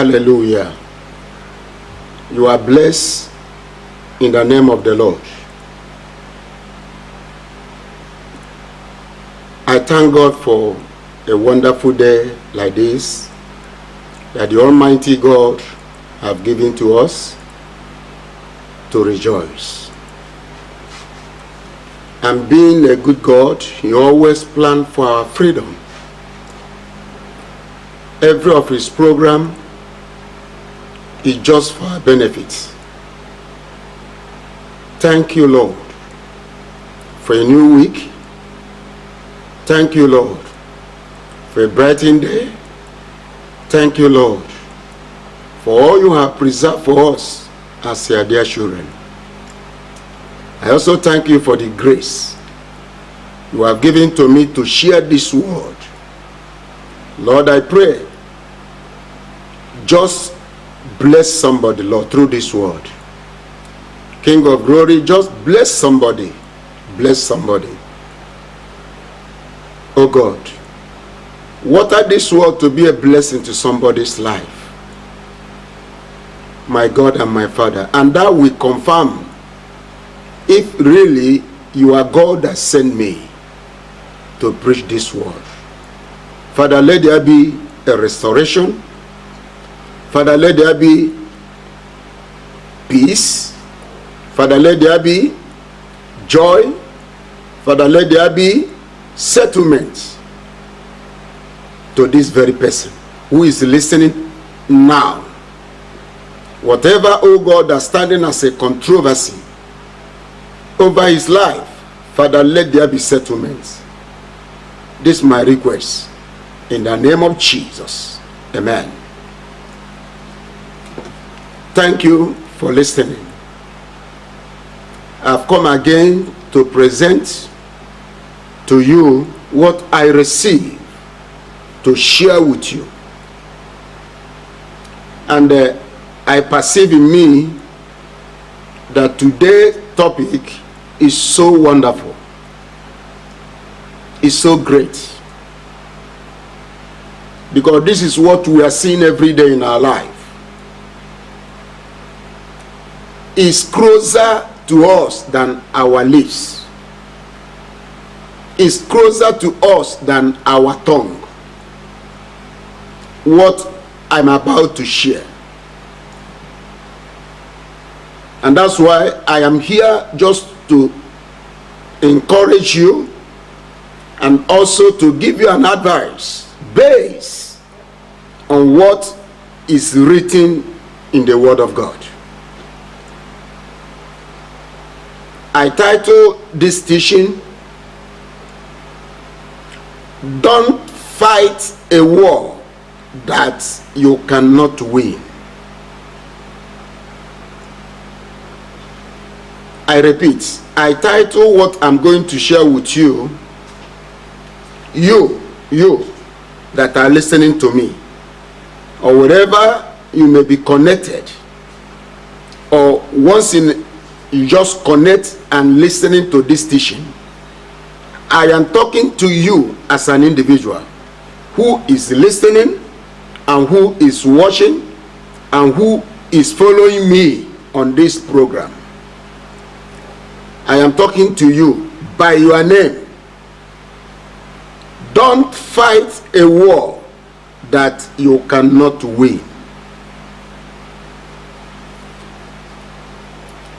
Hallelujah. You are blessed in the name of the Lord. I thank God for a wonderful day like this that the Almighty God have given to us to rejoice. And being a good God, He always planned for our freedom. Every of His program is just for our benefit. Thank you, Lord, for a new week. Thank you, Lord, for a brightened day. Thank you, Lord, for all you have preserved for us as your dear children. I also thank you for the grace you have given to me to share this word. Lord, I pray, just bless somebody, Lord, through this word. King of glory, just bless somebody. Bless somebody. Oh God, water this word to be a blessing to somebody's life. My God and my Father. And that will confirm if really you are God that sent me to preach this word. Father, let there be a restoration. Father, let there be peace. Father, let there be joy. Father, let there be settlement to this very person who is listening now. Whatever, oh God, that's standing as a controversy over his life, Father, let there be settlement. This is my request. In the name of Jesus. Amen. Thank you for listening. I've come again to present to you what I receive to share with you. And I perceive in me that today's topic is so wonderful. It's so great. Because this is what we are seeing every day in our life. It's closer to us than our lips. It's closer to us than our tongue. What I'm about to share. And that's why I am here just to encourage you and also to give you an advice based on what is written in the Word of God. I title this teaching, Don't Fight a War That You Cannot Win. I repeat, I title what I'm going to share with you, you that are listening to me, or wherever you may be connected, or once in you just connect and listening to this teaching. I am talking to you as an individual who is listening and who is watching and who is following me on this program. I am talking to you by your name. Don't fight a war that you cannot win.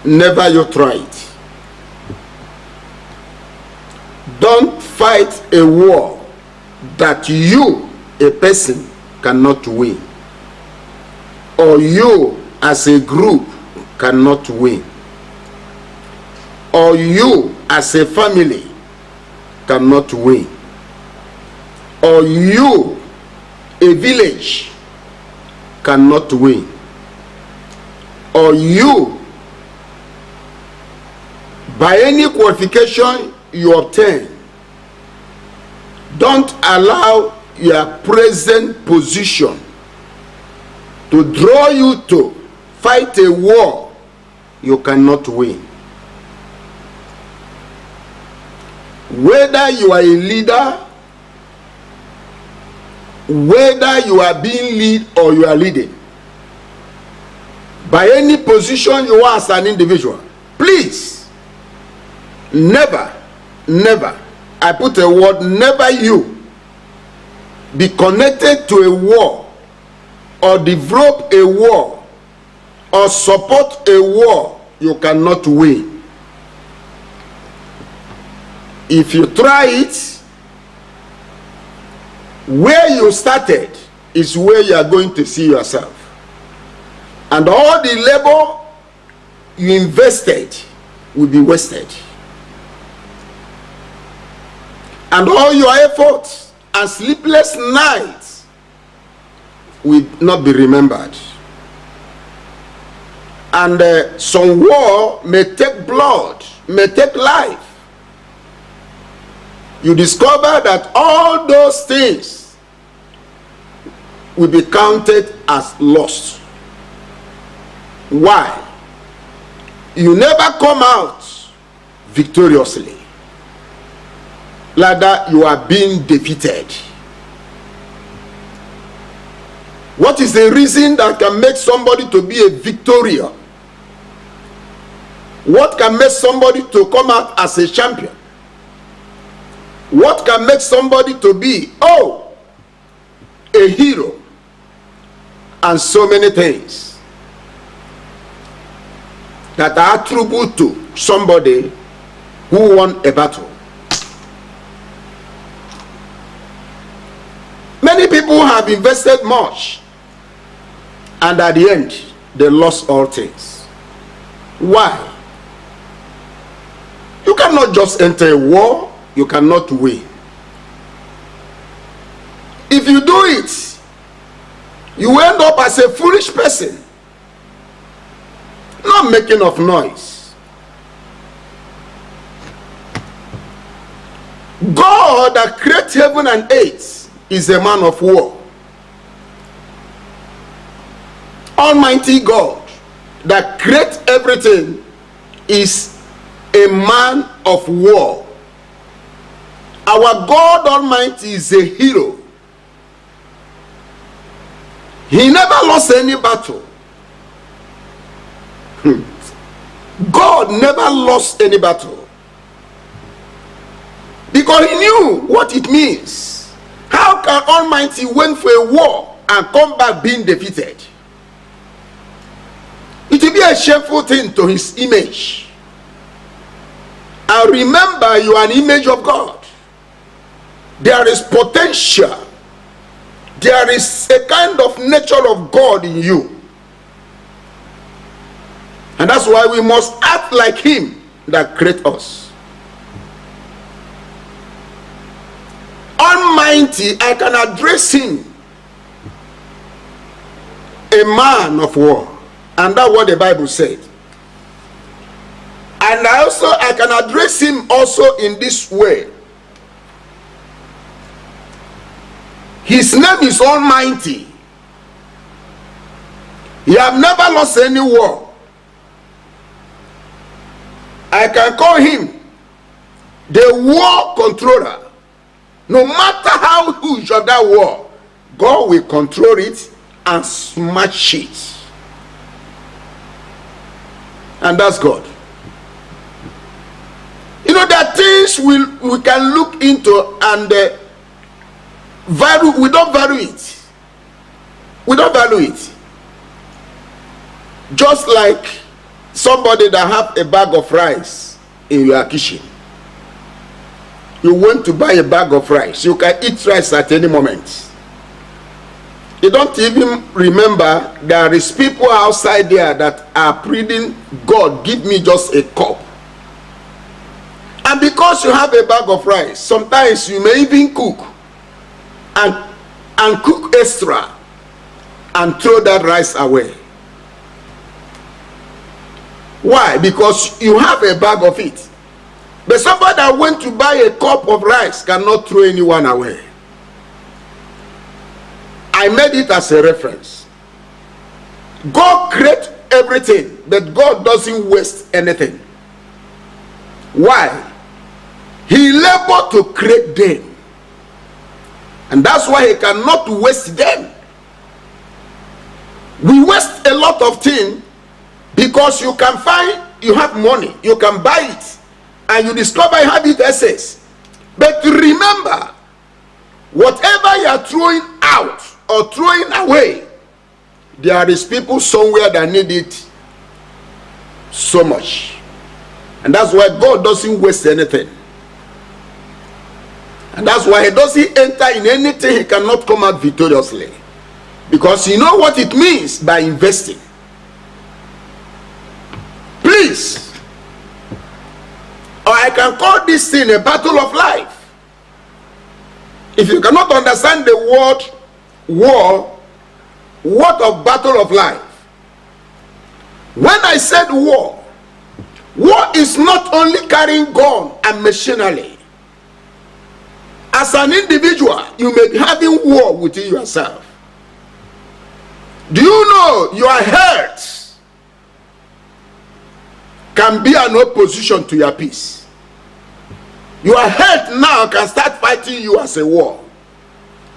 Never you try it. Don't fight a war that you, a person, cannot win. Or you, as a group, cannot win. Or you, as a family, cannot win. Or you, a village, cannot win. Or you, by any qualification you obtain, don't allow your present position to draw you to fight a war you cannot win. Whether you are a leader, whether you are being led or you are leading, by any position you are as an individual, please, never, I put a word, never you be connected to a war or develop a war or support a war you cannot win. If you try it, where you started is where you are going to see yourself. And all the labor you invested will be wasted. And all your efforts and sleepless nights will not be remembered. And some war may take blood, may take life. You discover that all those things will be counted as lost. Why? You never come out victoriously. Rather, you are being defeated. What is the reason that can make somebody to be a victorious? What can make somebody to come out as a champion? What can make somebody to be, a hero? And so many things that are attributed to somebody who won a battle. Many people have invested much, and at the end, they lost all things. Why? You cannot just enter a war. You cannot win. If you do it, you end up as a foolish person, not making of noise. God that created heaven and earth is a man of war. Almighty God that created everything is a man of war. Our God Almighty is a hero. He never lost any battle. God never lost any battle. Because he knew what it means. How can Almighty went for a war and come back being defeated? It will be a shameful thing to his image. And remember, you are an image of God. There is potential. There is a kind of nature of God in you. And that's why we must act like him that created us. Almighty, I can address him, a man of war. And that's what the Bible said. And I can address him also in this way. His name is Almighty. He have never lost any war. I can call him the war controller. No matter how huge of that war, God will control it and smash it. And that's God. You know, there are things we can look into and we don't value it. We don't value it. Just like somebody that have a bag of rice in your kitchen. You want to buy a bag of rice. You can eat rice at any moment. You don't even remember there is people outside there that are pleading, God, give me just a cup. And because you have a bag of rice, sometimes you may even cook and cook extra and throw that rice away. Why? Because you have a bag of it. But somebody that went to buy a cup of rice cannot throw anyone away. I made it as a reference. God creates everything, but God doesn't waste anything. Why? He labored to create them. And that's why he cannot waste them. We waste a lot of things Because you can find, you have money, you can buy it, and you discover you have it excess. But remember, whatever you are throwing out or throwing away, there is people somewhere that need it so much. And that's why God doesn't waste anything. And that's why he doesn't enter in anything he cannot come out victoriously. Because you know what it means by investing. Please, or I can call this thing a battle of life. If you cannot understand the word war, what of battle of life? When I said war, war is not only carrying gun and machinery. As an individual, you may be having war within yourself. Do you know your health can be an opposition to your peace? Your health now can start fighting you as a war.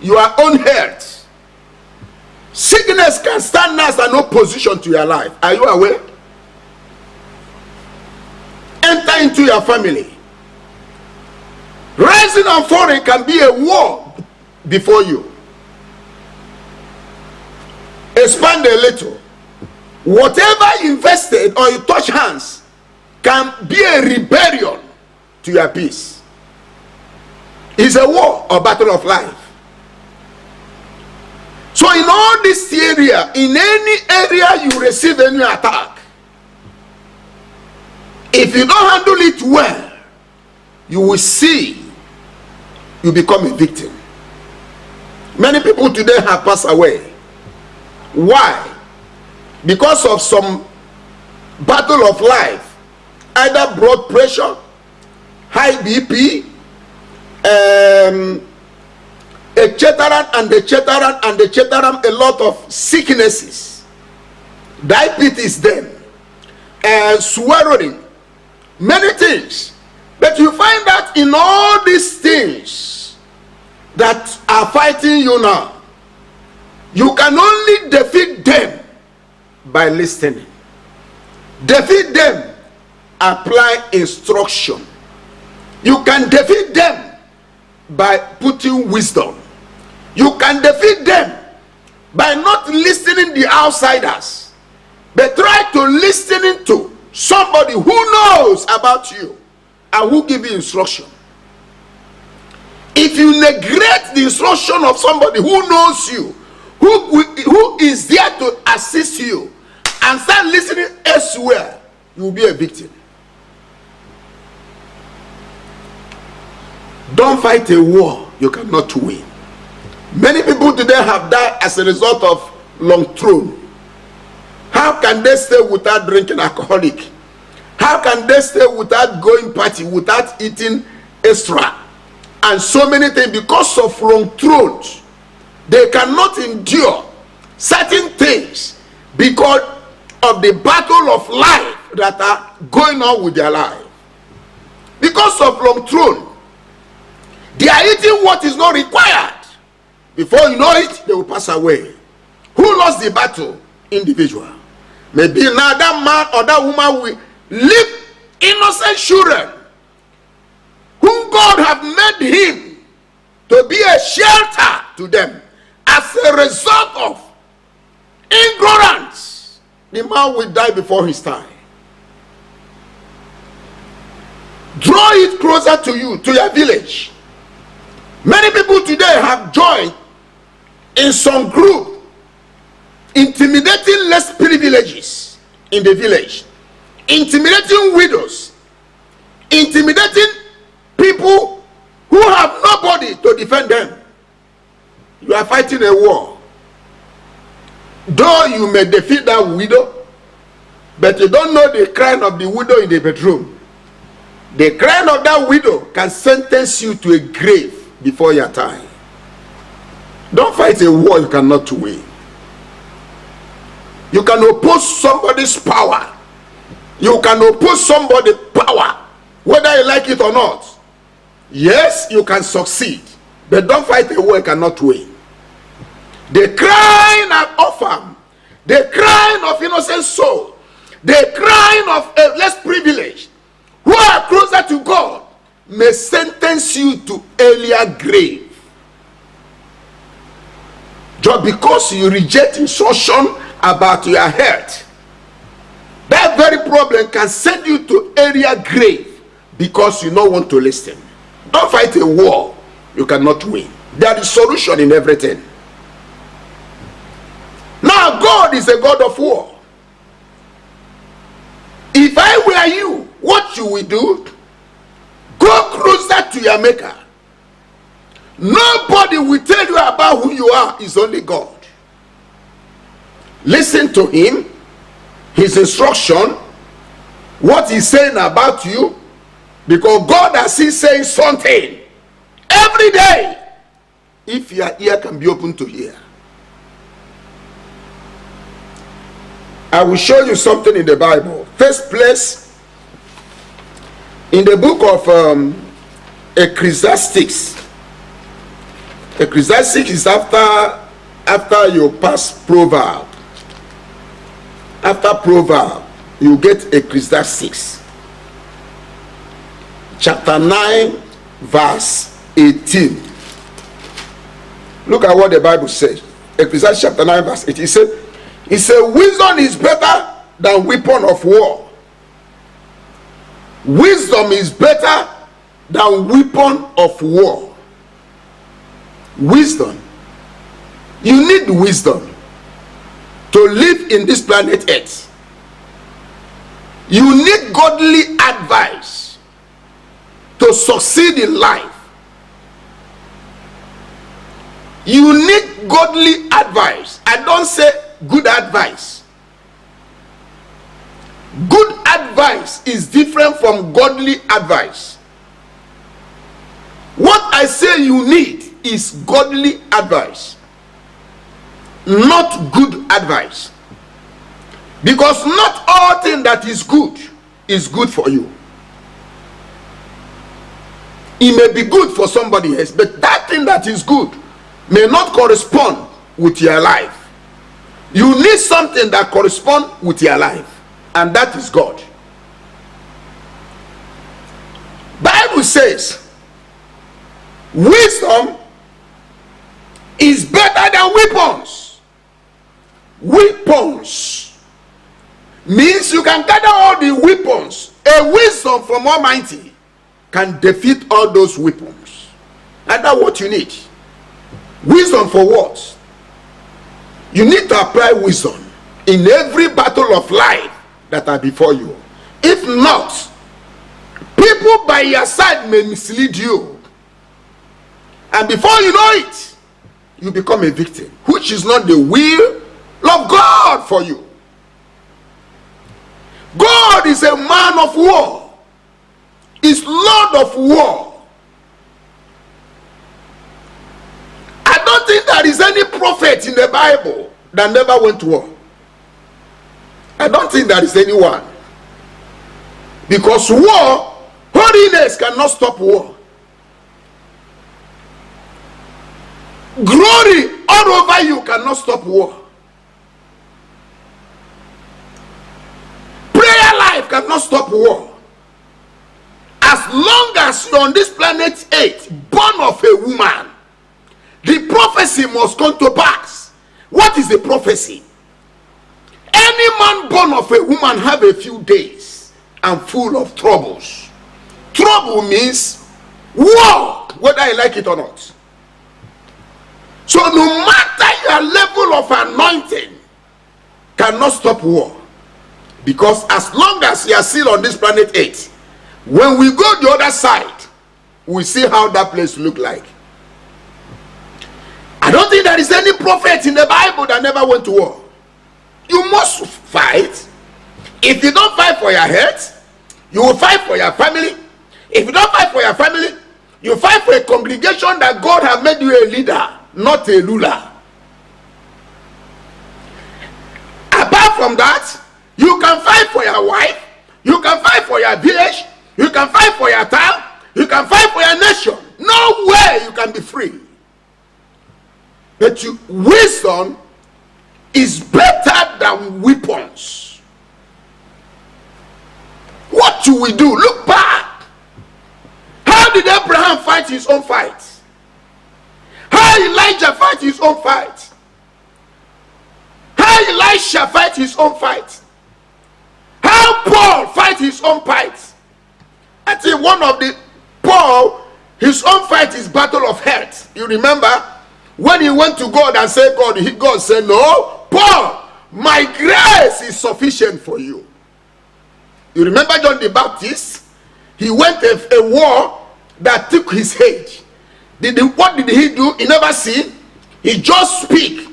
Your own health. Sickness can stand as an opposition to your life. Are you aware? Enter into your family. Rising and falling can be a war before you. Expand a little. Whatever you invested or you touch hands can be a rebellion to your peace. It's a war or battle of life. So in all this area, in any area you receive any attack, if you don't handle it well, you will see you become a victim. Many people today have passed away. Why? Because of some battle of life, either blood pressure, high BP, etc., a lot of sicknesses, diabetes, then, swallowing, many things. But you find that in all these things that are fighting you now, you can only defeat them by listening. Defeat them, apply instruction. You can defeat them by putting wisdom. You can defeat them by not listening the outsiders, but try to listening to somebody who knows about you and who give you instruction. If you neglect the instruction of somebody who knows you, who is there to assist you, and start listening elsewhere, you will be a victim. Don't fight a war you cannot win. Many people today have died as a result of long throne. How can they stay without drinking alcoholic? How can they stay without going party, without eating extra? And so many things because of long thrones. They cannot endure certain things because of the battle of life that are going on with their life. Because of long throne, they are eating what is not required. Before you know it, they will pass away. Who lost the battle? Individual. Maybe now that man or that woman will leave innocent children whom God have made him to be a shelter to them. As a result of ignorance, the man will die before his time. Draw it closer to you, to your village. Many people today have joined in some group intimidating less privileges in the village, intimidating widows, intimidating people who have nobody to defend them. You are fighting a war. Though you may defeat that widow, but you don't know the crying of the widow in the bedroom. The crying of that widow can sentence you to a grave before your time. Don't fight a war you cannot win. You can oppose somebody's power. You can oppose somebody's power, whether you like it or not. Yes, you can succeed, but don't fight a war you cannot win. The crying of orphan, the crying of innocent soul, The crying of a less privileged who are closer to God may sentence you to earlier grave. Just because you reject instruction about your health, that very problem can send you to earlier grave because you don't want to listen. Don't fight a war you cannot win. There is solution in everything. Now God is a God of war. If I were you, what you will do? Go closer to your maker. Nobody will tell you about who you are. It's only God. Listen to him, his instruction, what he's saying about you, because God has been saying something every day. If your ear can be open to hear. I will show you something in the Bible. First place, in the book of Ecclesiastes. Ecclesiastes is after you pass Proverb. After Proverb, you get Ecclesiastes. Chapter 9, verse 18. Look at what the Bible says. Ecclesiastes chapter 9, verse 18. It said, wisdom is better than weapon of war. Wisdom is better than weapon of war. Wisdom. You need wisdom to live in this planet Earth. You need godly advice to succeed in life. You need godly advice. I don't say good advice. Good advice is different from godly advice. What I say you need is godly advice, not good advice. Because not all thing that is good for you. It may be good for somebody else, but that thing that is good may not correspond with your life. You need something that corresponds with your life, and that is God. Bible says wisdom is better than weapons. Weapons means you can gather all the weapons. A wisdom from Almighty can defeat all those weapons. And that's what you need. Wisdom for what? You need to apply wisdom in every battle of life that are before you. If not, people by your side may mislead you, and before you know it, you become a victim, which is not the will of God for you. God is a man of war. He's Lord of war. I don't think there is any prophet in the Bible that never went to war. I don't think there is anyone. Because war, holiness cannot stop war. Glory all over you cannot stop war. Prayer life cannot stop war. As long as you're on this planet 8, born of a woman, the prophecy must come to pass. What is the prophecy? Any man born of a woman have a few days and full of troubles. Trouble means war, whether you like it or not. So no matter your level of anointing, cannot stop war. Because as long as you are still on this planet 8, when we go the other side, we see how that place look like. I don't think there is any prophet in the Bible that never went to war. You must fight. If you don't fight for your health, you will fight for your family. If you don't fight for your family, you fight for a congregation that God has made you a leader, not a ruler. Apart from that, you can fight for your wife, you can fight for your village, you can fight for your town, you can fight for your nation. No way you can be free. But wisdom is better than weapons. What do we do? Look back. How did Abraham fight his own fight? How Elijah fight his own fight? How Elisha fight his own fight? How Paul fight his own fight? I think one of the Paul, his own fight is battle of health. You remember when he went to God and said, God said, no, Paul, my grace is sufficient for you. You remember John the Baptist? He went a war that took his head. What did he do? He never see. He just speak.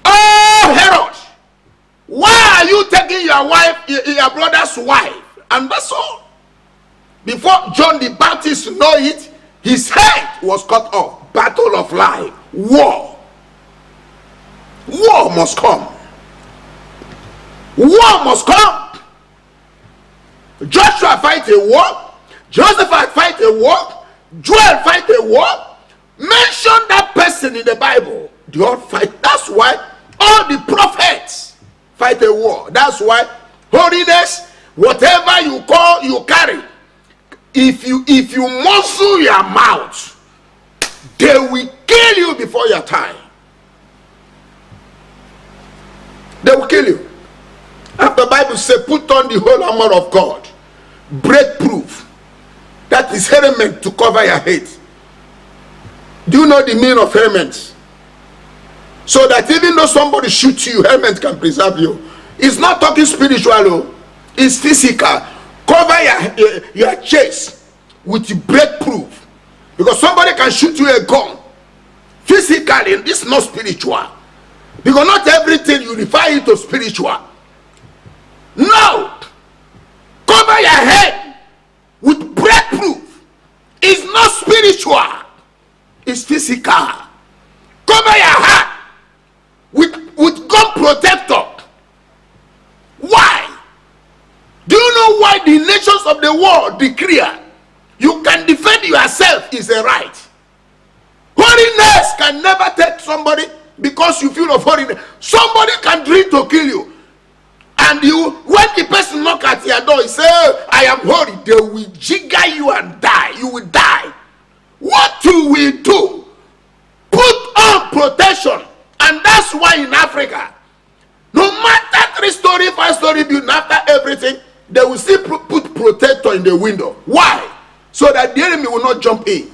Oh, Herod, why are you taking your wife, your brother's wife? And that's all. Before John the Baptist know it, his head was cut off. Battle of life. War. War must come. War must come. Joshua fight a war. Joseph fight a war. Joel fight a war. Mention that person in the Bible. They all fight. That's why all the prophets fight a war. That's why holiness, whatever you call, you carry. If you muzzle your mouth, they will kill you before your time. They will kill you. After the Bible says, put on the whole armor of God, breakproof. That is helmet to cover your head. Do you know the meaning of helmet? So that even though somebody shoots you, helmet can preserve you. It's not talking spiritual, it's physical. Cover your chest with breakproof, because somebody can shoot you a gun physically. This is not spiritual, because not everything you refer it to spiritual. No, cover your head with breakproof. It's not spiritual, it's physical. Cover your heart with gun protector. Why? Do you know why the nations of the world declare you can defend yourself is a right? Holiness can never take somebody because you feel of holiness. Somebody can drink to kill you, and you, when the person knock at your door, he say, I am holy. They will jigger you and die. You will die. What do we do? Put on protection. And that's why in Africa, no matter 3-story, 5-story building, after everything, they will still put protector in the window. Why? So that the enemy will not jump in.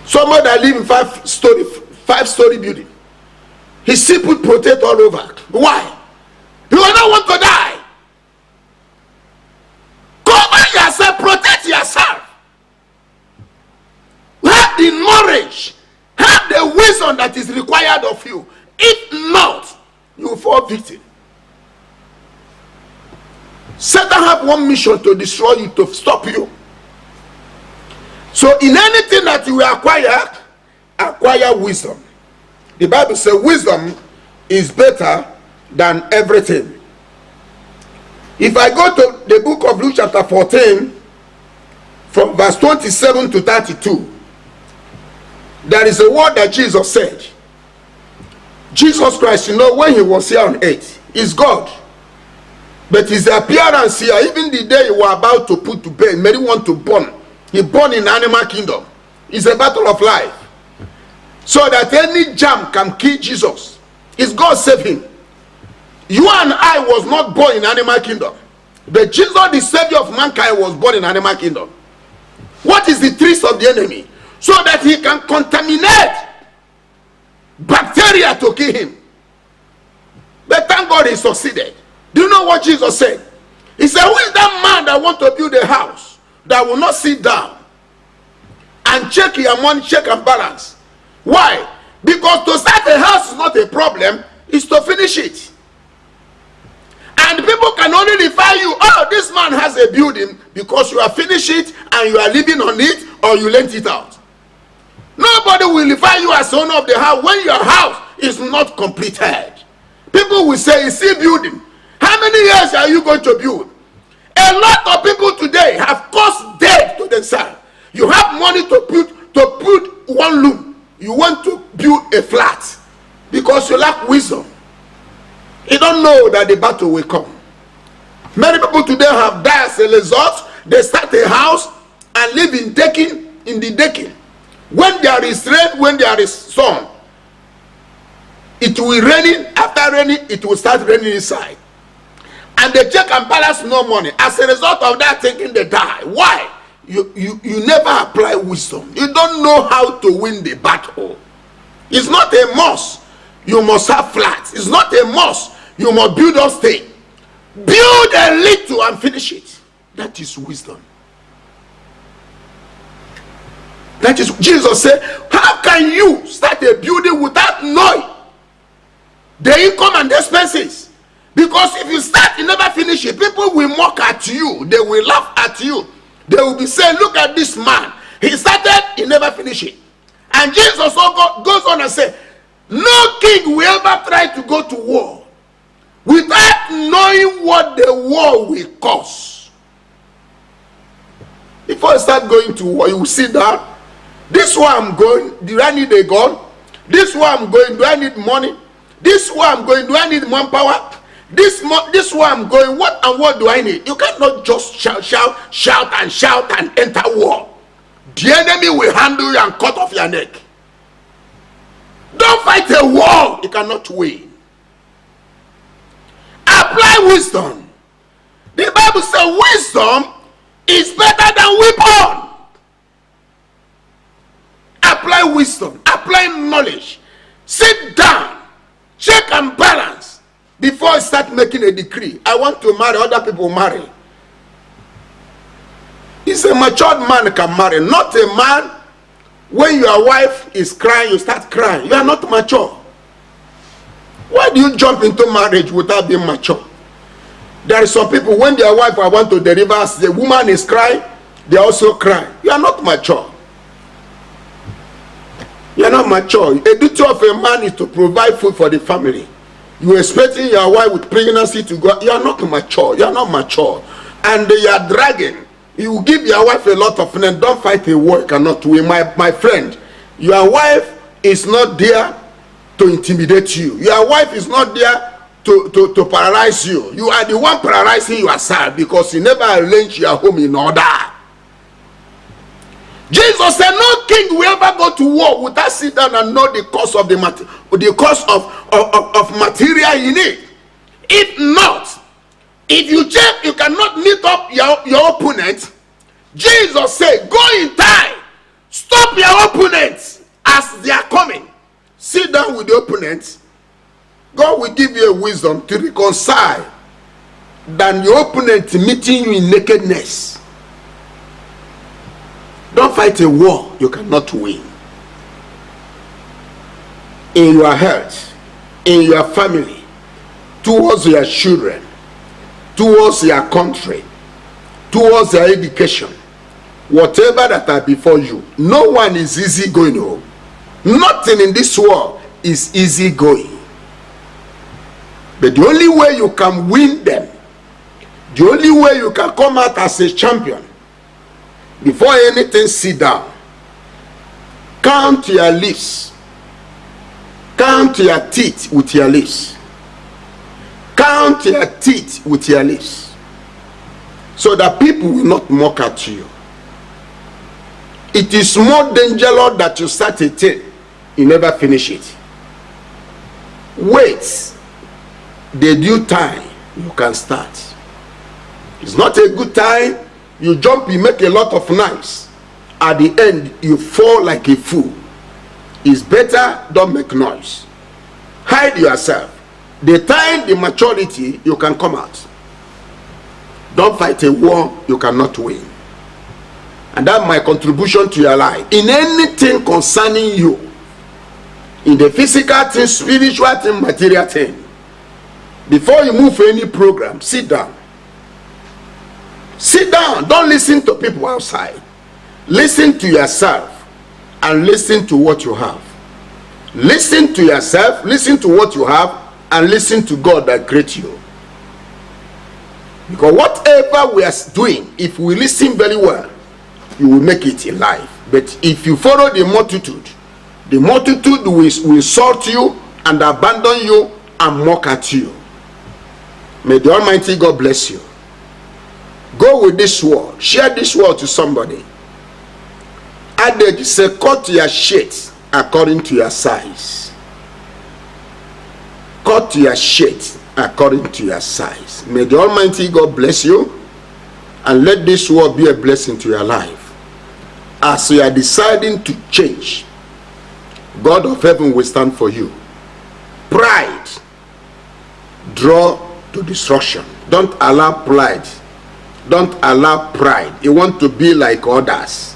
Somebody that live in 5-story building, he still put protector all over. Why? You will not want to die. Cover yourself, protect yourself. Have the knowledge, have the wisdom that is required of you. If not, you will fall victim. Satan have one mission to destroy you, to stop you. So in anything that you acquire wisdom. The Bible says wisdom is better than everything. If I go to the book of Luke chapter 14, from verse 27 to 32, there is a word that Jesus said. Jesus Christ, you know, when he was here on earth, is God. But his appearance here, even the day you were about to put to bed, many want to born. He born in animal kingdom. It's a battle of life. So that any jam can kill Jesus. It's God save him. You and I was not born in animal kingdom. But Jesus, the savior of mankind, was born in animal kingdom. What is the trick of the enemy? So that he can contaminate bacteria to kill him. But thank God he succeeded. Do you know what Jesus said? He said, who is that man that want to build a house that will not sit down and check your money, check and balance? Why? Because to start a house is not a problem, it's to finish it. And people can only refer you, oh, this man has a building, because you have finished it and you are living on it, or you lent it out. Nobody will refer you as owner of the house when your house is not completed. People will say, is he building? How many years are you going to build? A lot of people today have caused death to themselves. You have money to put one room. You want to build a flat because you lack wisdom. You don't know that the battle will come. Many people today have died as a result. They start a house and live in the decking. When there is rain, when there is sun, it will rain. After raining, it will start raining inside. And they check and balance no money. As a result of that thinking, they die. Why? You never apply wisdom. You don't know how to win the battle. It's not a must. You must have flats. It's not a must. You must build or stay. Build a little and finish it. That is wisdom. That is, Jesus said, how can you start a building without knowing the income and the expenses? Because if you start, you never finish it. People will mock at you. They will laugh at you. They will be saying, look at this man. He started, he never finished it. And Jesus also goes on and says, no king will ever try to go to war without knowing what the war will cost. Before you start going to war, you will sit down. This way I'm going, do I need a gun? This way I'm going, do I need money? This way I'm going, do I need manpower? This way I'm going, what do I need? You cannot just shout and enter war. The enemy will handle you and cut off your neck. Don't fight a war you cannot win. Apply wisdom. The Bible says wisdom is better than weapon. Apply wisdom, apply knowledge. Sit down, check and balance before you start making a decree. I want to marry, other people marry. It's a matured man can marry, not a man when your wife is crying, you start crying. You are not mature. Why do you jump into marriage without being mature? There are some people, when their wife want to deliver, as the woman is crying, they also cry. You are not mature. You are not mature. A duty of a man is to provide food for the family. You are expecting your wife with pregnancy to go. You are not mature. You are not mature. And you are dragging. You give your wife a lot of money. Don't fight a war you cannot win. My friend, your wife is not there to intimidate you. Your wife is not there to paralyze you. You are the one paralyzing yourself because you never arranged your home in order. Jesus said no king will ever go to war without sit down and know the cost of the material you need. If not, if you check, you cannot meet up your opponent. Jesus said, go in time. Stop your opponents as they are coming. Sit down with the opponents. God will give you a wisdom to reconcile than your opponent meeting you in nakedness. Don't fight a war you cannot win. In your health, in your family, towards your children, towards your country, towards your education, whatever that are before you, no one is easy going home. Nothing in this world is easy going. But the only way you can win them, the only way you can come out as a champion, before anything, sit down. Count your lips. Count your teeth with your lips. Count your teeth with your lips. So that people will not mock at you. It is more dangerous that you start a thing, you never finish it. Wait. The due time, you can start. It's not a good time. You jump, you make a lot of noise. At the end, you fall like a fool. It's better, don't make noise. Hide yourself. The time, the maturity, you can come out. Don't fight a war you cannot win. And that's my contribution to your life. In anything concerning you, in the physical thing, spiritual thing, material thing, before you move for any program, sit down. Sit down. Don't listen to people outside. Listen to yourself and listen to what you have. Listen to yourself, listen to what you have, and listen to God that created you. Because whatever we are doing, if we listen very well, you will make it in life. But if you follow the multitude will insult you and abandon you and mock at you. May the Almighty God bless you. Go with this word. Share this word to somebody. Adage say, cut your shades according to your size. Cut your shades according to your size. May the Almighty God bless you, and let this word be a blessing to your life. As you are deciding to change, God of heaven will stand for you. Pride, draw to destruction. Don't allow pride. Don't allow pride. You want to be like others.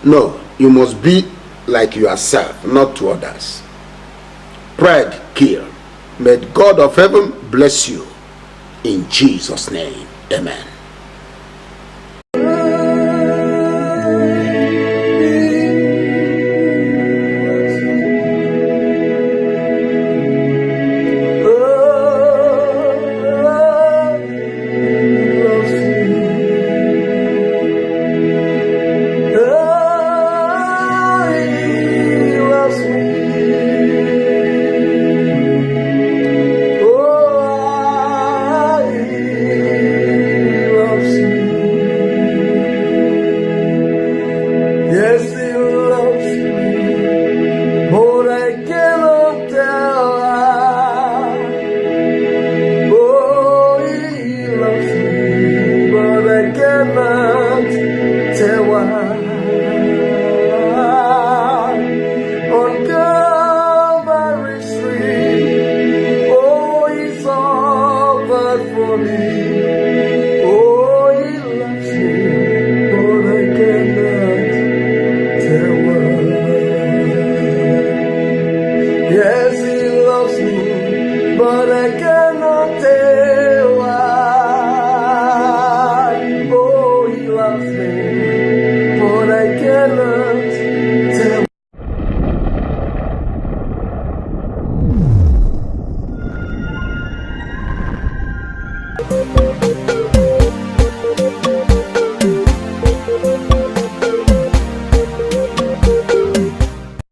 No, you must be like yourself, not to others. Pride kill. May God of heaven bless you. In Jesus' name, amen.